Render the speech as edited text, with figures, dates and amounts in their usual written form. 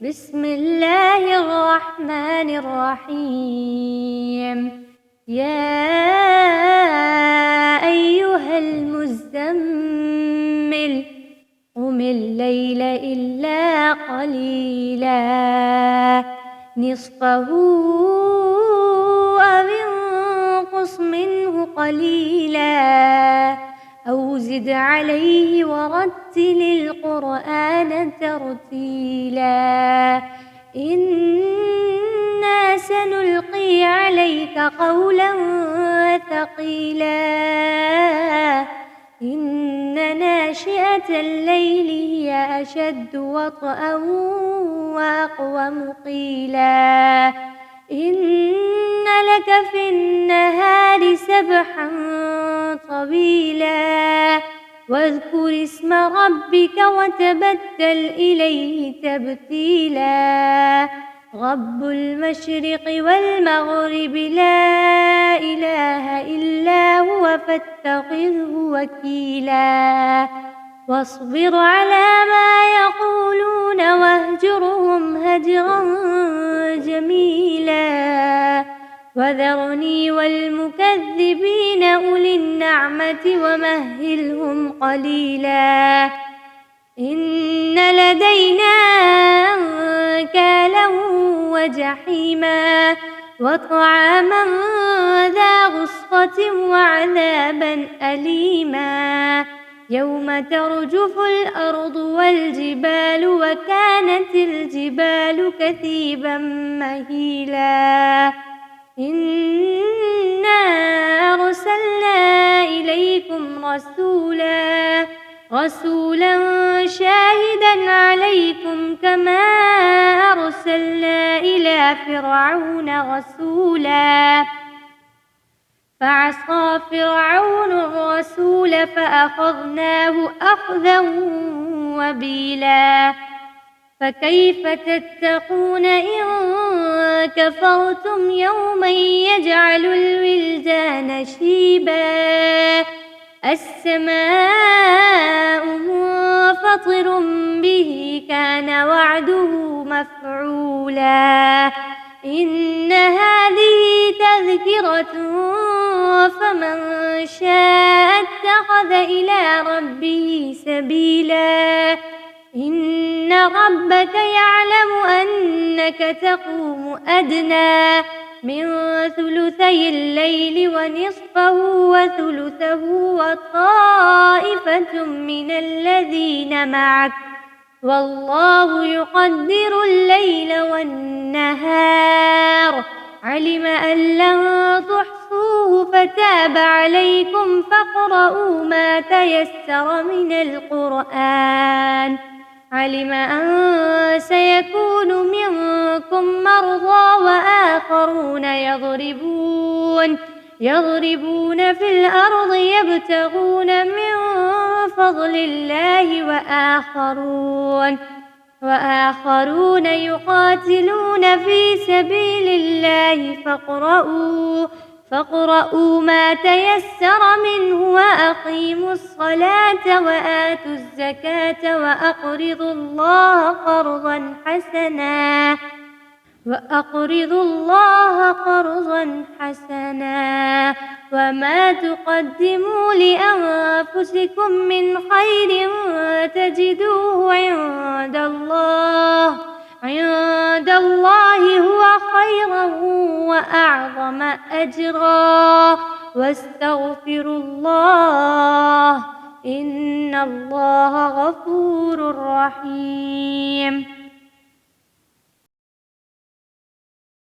بسم الله الرحمن الرحيم. يا أيها المزمل قم الليل إلا قليلا نصفه أو انقص منه قليلا أو زد عليه ورتل القرآن ترتيلا إنا سنلقي عليك قولا ثقيلا إن ناشئة الليل هي أشد وطئا وأقوم قيلا إن لك في النهار سبحا طويلا واذكر اسم ربك وتبتل إليه تبتيلا رب المشرق والمغرب لا إله إلا هو فاتخذه وكيلا واصبر على ما يقولون واهجرهم هجرا جميلا وذرني والمكذبين أولي النعمة ومهلهم قليلا إن لدينا أنكالا وجحيما وطعاما ذا غصة وعذابا أليما يوم ترجف الأرض والجبال وكانت الجبال كثيبا مهيلا إنا أرسلنا إليكم رسولا شاهدا عليكم كما أرسلنا إلى فرعون رسولا فعصى فرعون الرسول فأخذناه أخذا وبيلا فكيف تتقون إن كفرتم يوما يجعل الولدان شيبا السماء منفطر به كان وعده مفعولا إن هذه تذكرة فمن شاء اتخذ إلى ربه سبيلا إن ربك يعلم أنك تقوم أدنى من ثلثي الليل ونصفه وثلثه وطائفة من الذين معك والله يقدر الليل والنهار علم أن لن تحصوه فتاب عليكم فاقرؤوا ما تيسر من القرآن علم أن سيكون منكم مرضى وآخرون يضربون في الأرض يبتغون من فضل الله وآخرون يقاتلون في سبيل الله فاقرؤوا ما تيسر منه وأقيموا الصلاة وآتوا الزكاة وأقرضوا الله قرضا حسنا وما تقدموا لأنفسكم من خير تجدوه عند الله هو خيرا وأعظم أجرا واستغفروا الله إن الله غفور رحيم.